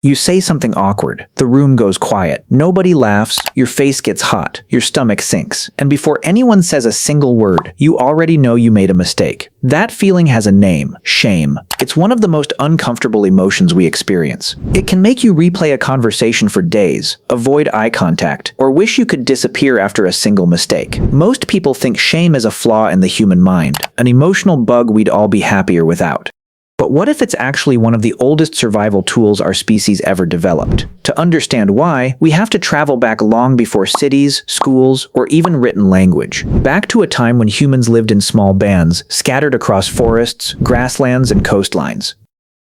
You say something awkward, the room goes quiet, nobody laughs, your face gets hot, your stomach sinks, and before anyone says a single word, you already know you made a mistake. That feeling has a name: shame. It's one of the most uncomfortable emotions we experience. It can make you replay a conversation for days, avoid eye contact, or wish you could disappear after a single mistake. Most people think shame is a flaw in the human mind, an emotional bug we'd all be happier without. But what if it's actually one of the oldest survival tools our species ever developed? To understand why, we have to travel back long before cities, schools, or even written language. Back to a time when humans lived in small bands, scattered across forests, grasslands, and coastlines.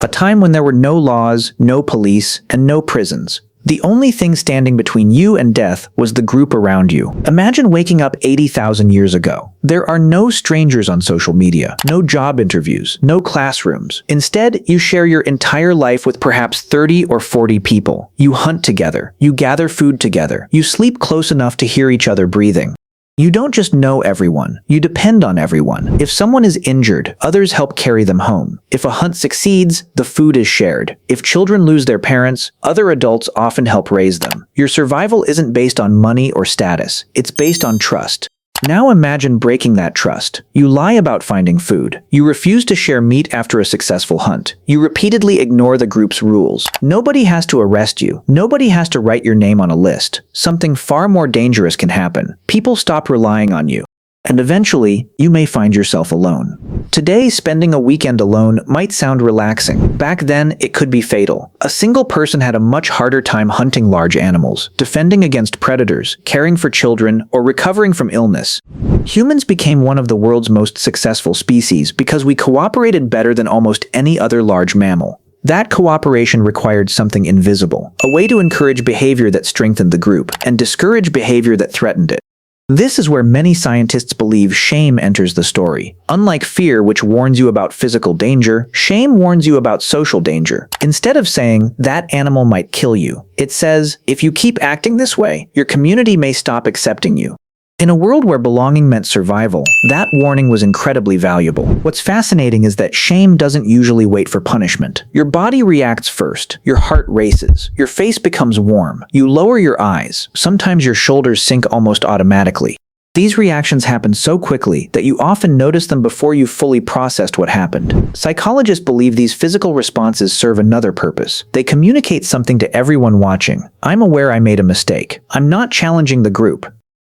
A time when there were no laws, no police, and no prisons. The only thing standing between you and death was the group around you. Imagine waking up 80,000 years ago. There are no strangers on social media, no job interviews, no classrooms. Instead, you share your entire life with perhaps 30 or 40 people. You hunt together, you gather food together, you sleep close enough to hear each other breathing. You don't just know everyone, you depend on everyone. If someone is injured, others help carry them home. If a hunt succeeds, the food is shared. If children lose their parents, other adults often help raise them. Your survival isn't based on money or status, it's based on trust. Now imagine breaking that trust. You lie about finding food. You refuse to share meat after a successful hunt. You repeatedly ignore the group's rules. Nobody has to arrest you. Nobody has to write your name on a list. Something far more dangerous can happen. People stop relying on you. And eventually, you may find yourself alone. Today, spending a weekend alone might sound relaxing. Back then, it could be fatal. A single person had a much harder time hunting large animals, defending against predators, caring for children, or recovering from illness. Humans became one of the world's most successful species because we cooperated better than almost any other large mammal. That cooperation required something invisible, a way to encourage behavior that strengthened the group, and discourage behavior that threatened it. This is where many scientists believe shame enters the story. Unlike fear, which warns you about physical danger, shame warns you about social danger. Instead of saying, "that animal might kill you," it says, "if you keep acting this way, your community may stop accepting you." In a world where belonging meant survival, that warning was incredibly valuable. What's fascinating is that shame doesn't usually wait for punishment. Your body reacts first. Your heart races. Your face becomes warm. You lower your eyes. Sometimes your shoulders sink almost automatically. These reactions happen so quickly that you often notice them before you've fully processed what happened. Psychologists believe these physical responses serve another purpose. They communicate something to everyone watching. I'm aware I made a mistake. I'm not challenging the group.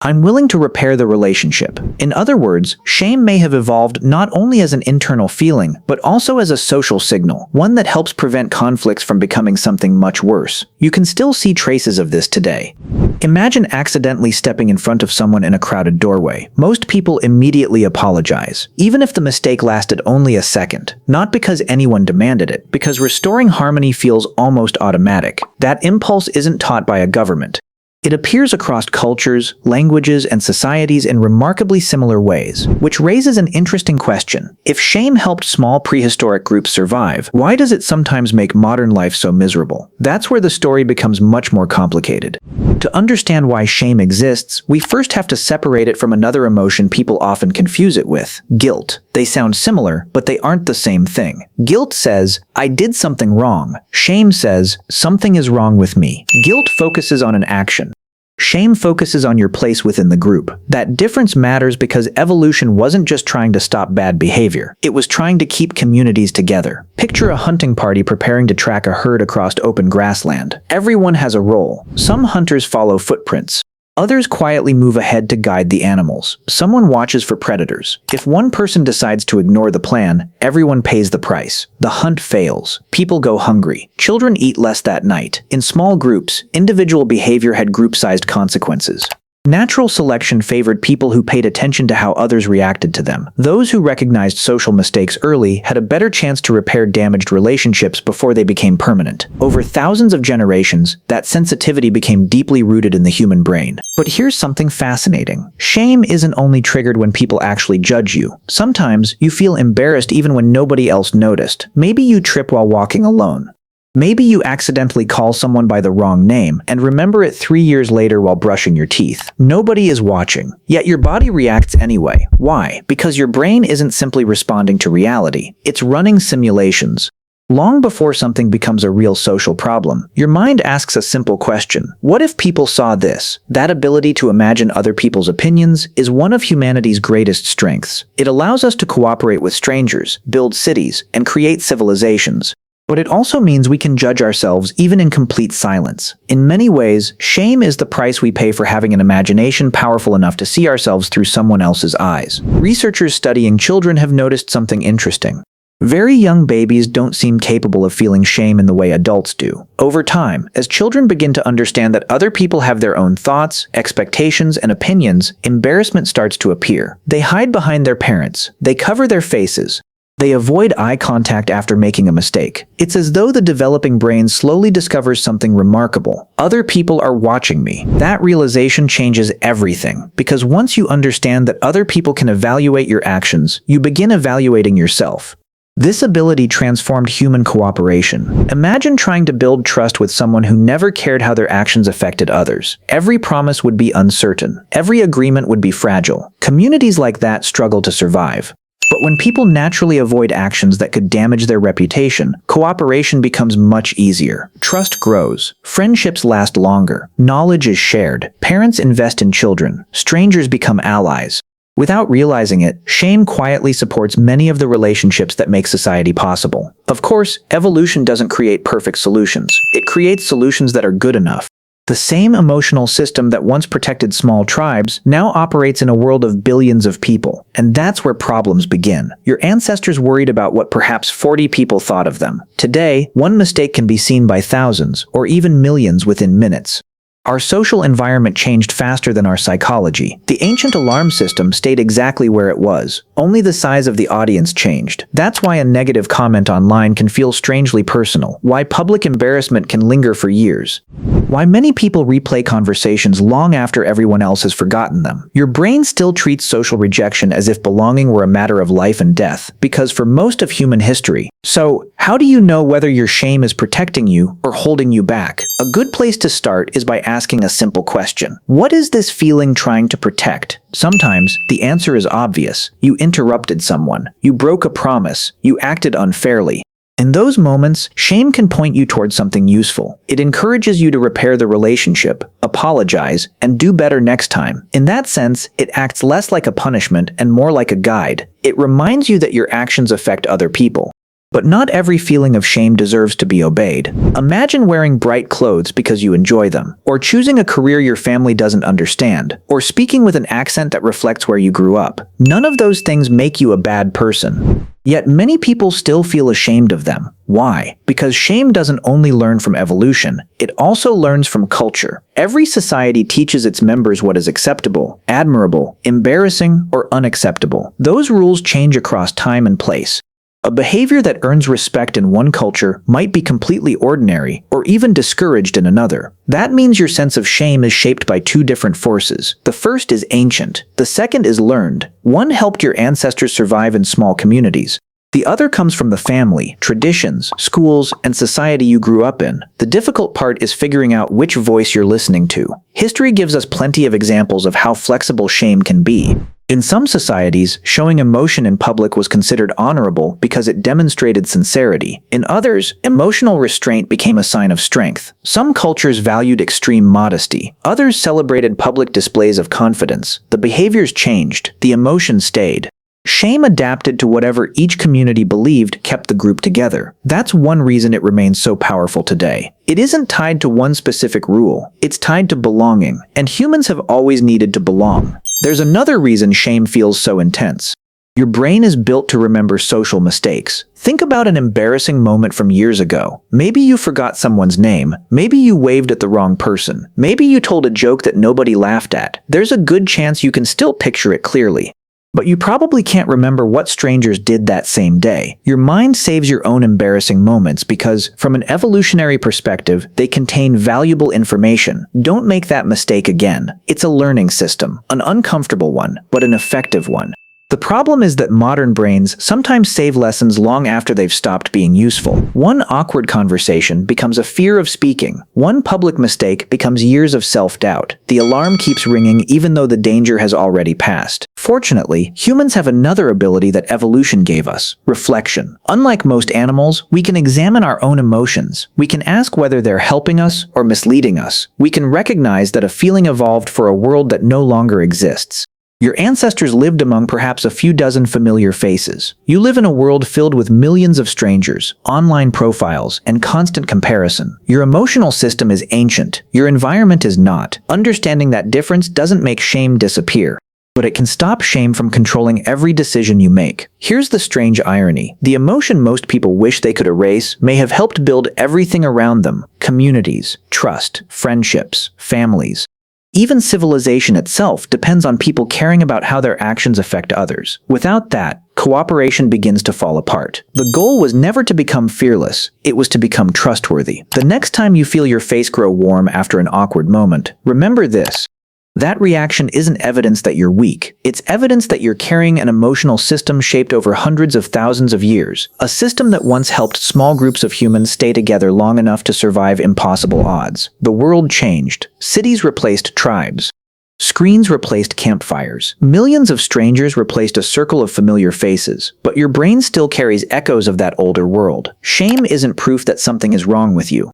I'm willing to repair the relationship. In other words, shame may have evolved not only as an internal feeling, but also as a social signal, one that helps prevent conflicts from becoming something much worse. You can still see traces of this today. Imagine accidentally stepping in front of someone in a crowded doorway. Most people immediately apologize, even if the mistake lasted only a second. Not because anyone demanded it, because restoring harmony feels almost automatic. That impulse isn't taught by a government. It appears across cultures, languages, and societies in remarkably similar ways, which raises an interesting question. If shame helped small prehistoric groups survive, why does it sometimes make modern life so miserable? That's where the story becomes much more complicated. To understand why shame exists, we first have to separate it from another emotion people often confuse it with: guilt. They sound similar, but they aren't the same thing. Guilt says, "I did something wrong." Shame says, "something is wrong with me." Guilt focuses on an action. Shame focuses on your place within the group. That difference matters because evolution wasn't just trying to stop bad behavior. It was trying to keep communities together. Picture a hunting party preparing to track a herd across open grassland. Everyone has a role. Some hunters follow footprints. Others quietly move ahead to guide the animals. Someone watches for predators. If one person decides to ignore the plan, everyone pays the price. The hunt fails. People go hungry. Children eat less that night. In small groups, individual behavior had group-sized consequences. Natural selection favored people who paid attention to how others reacted to them. Those who recognized social mistakes early had a better chance to repair damaged relationships before they became permanent. Over thousands of generations, that sensitivity became deeply rooted in the human brain. But here's something fascinating. Shame isn't only triggered when people actually judge you. Sometimes, you feel embarrassed even when nobody else noticed. Maybe you trip while walking alone. Maybe you accidentally call someone by the wrong name and remember it 3 years later while brushing your teeth. Nobody is watching, yet your body reacts anyway. Why? Because your brain isn't simply responding to reality, it's running simulations. Long before something becomes a real social problem, your mind asks a simple question. What if people saw this? That ability to imagine other people's opinions is one of humanity's greatest strengths. It allows us to cooperate with strangers, build cities, and create civilizations. But it also means we can judge ourselves even in complete silence. In many ways, shame is the price we pay for having an imagination powerful enough to see ourselves through someone else's eyes. Researchers studying children have noticed something interesting. Very young babies don't seem capable of feeling shame in the way adults do. Over time, as children begin to understand that other people have their own thoughts, expectations, and opinions, embarrassment starts to appear. They hide behind their parents. They cover their faces. They avoid eye contact after making a mistake. It's as though the developing brain slowly discovers something remarkable. Other people are watching me. That realization changes everything, because once you understand that other people can evaluate your actions, you begin evaluating yourself. This ability transformed human cooperation. Imagine trying to build trust with someone who never cared how their actions affected others. Every promise would be uncertain. Every agreement would be fragile. Communities like that struggle to survive. But when people naturally avoid actions that could damage their reputation, cooperation becomes much easier. Trust grows. Friendships last longer. Knowledge is shared. Parents invest in children. Strangers become allies. Without realizing it, shame quietly supports many of the relationships that make society possible. Of course, evolution doesn't create perfect solutions. It creates solutions that are good enough. The same emotional system that once protected small tribes now operates in a world of billions of people. And that's where problems begin. Your ancestors worried about what perhaps 40 people thought of them. Today, one mistake can be seen by thousands, or even millions within minutes. Our social environment changed faster than our psychology. The ancient alarm system stayed exactly where it was. Only the size of the audience changed. That's why a negative comment online can feel strangely personal. Why public embarrassment can linger for years. Why many people replay conversations long after everyone else has forgotten them. Your brain still treats social rejection as if belonging were a matter of life and death, because for most of human history. So, how do you know whether your shame is protecting you or holding you back? A good place to start is by asking a simple question. What is this feeling trying to protect? Sometimes, the answer is obvious. You interrupted someone. You broke a promise. You acted unfairly. In those moments, shame can point you towards something useful. It encourages you to repair the relationship, apologize, and do better next time. In that sense, it acts less like a punishment and more like a guide. It reminds you that your actions affect other people. But not every feeling of shame deserves to be obeyed. Imagine wearing bright clothes because you enjoy them, or choosing a career your family doesn't understand, or speaking with an accent that reflects where you grew up. None of those things make you a bad person. Yet many people still feel ashamed of them. Why? Because shame doesn't only learn from evolution, it also learns from culture. Every society teaches its members what is acceptable, admirable, embarrassing, or unacceptable. Those rules change across time and place. A behavior that earns respect in one culture might be completely ordinary or even discouraged in another. That means your sense of shame is shaped by two different forces. The first is ancient. The second is learned. One helped your ancestors survive in small communities. The other comes from the family, traditions, schools, and society you grew up in. The difficult part is figuring out which voice you're listening to. History gives us plenty of examples of how flexible shame can be. In some societies, showing emotion in public was considered honorable because it demonstrated sincerity. In others, emotional restraint became a sign of strength. Some cultures valued extreme modesty. Others celebrated public displays of confidence. The behaviors changed. The emotion stayed. Shame adapted to whatever each community believed kept the group together. That's one reason it remains so powerful today. It isn't tied to one specific rule. It's tied to belonging, and humans have always needed to belong. There's another reason shame feels so intense. Your brain is built to remember social mistakes. Think about an embarrassing moment from years ago. Maybe you forgot someone's name. Maybe you waved at the wrong person. Maybe you told a joke that nobody laughed at. There's a good chance you can still picture it clearly. But you probably can't remember what strangers did that same day. Your mind saves your own embarrassing moments because, from an evolutionary perspective, they contain valuable information. Don't make that mistake again. It's a learning system, an uncomfortable one, but an effective one. The problem is that modern brains sometimes save lessons long after they've stopped being useful. One awkward conversation becomes a fear of speaking. One public mistake becomes years of self-doubt. The alarm keeps ringing even though the danger has already passed. Fortunately, humans have another ability that evolution gave us: reflection. Unlike most animals, we can examine our own emotions. We can ask whether they're helping us or misleading us. We can recognize that a feeling evolved for a world that no longer exists. Your ancestors lived among perhaps a few dozen familiar faces. You live in a world filled with millions of strangers, online profiles, and constant comparison. Your emotional system is ancient. Your environment is not. Understanding that difference doesn't make shame disappear, but it can stop shame from controlling every decision you make. Here's the strange irony. The emotion most people wish they could erase may have helped build everything around them: communities, trust, friendships, families. Even civilization itself depends on people caring about how their actions affect others. Without that, cooperation begins to fall apart. The goal was never to become fearless, it was to become trustworthy. The next time you feel your face grow warm after an awkward moment, remember this: that reaction isn't evidence that you're weak. It's evidence that you're carrying an emotional system shaped over hundreds of thousands of years. A system that once helped small groups of humans stay together long enough to survive impossible odds. The world changed. Cities replaced tribes. Screens replaced campfires. Millions of strangers replaced a circle of familiar faces. But your brain still carries echoes of that older world. Shame isn't proof that something is wrong with you.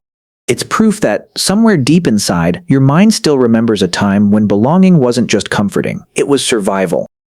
It's proof that, somewhere deep inside, your mind still remembers a time when belonging wasn't just comforting, it was survival.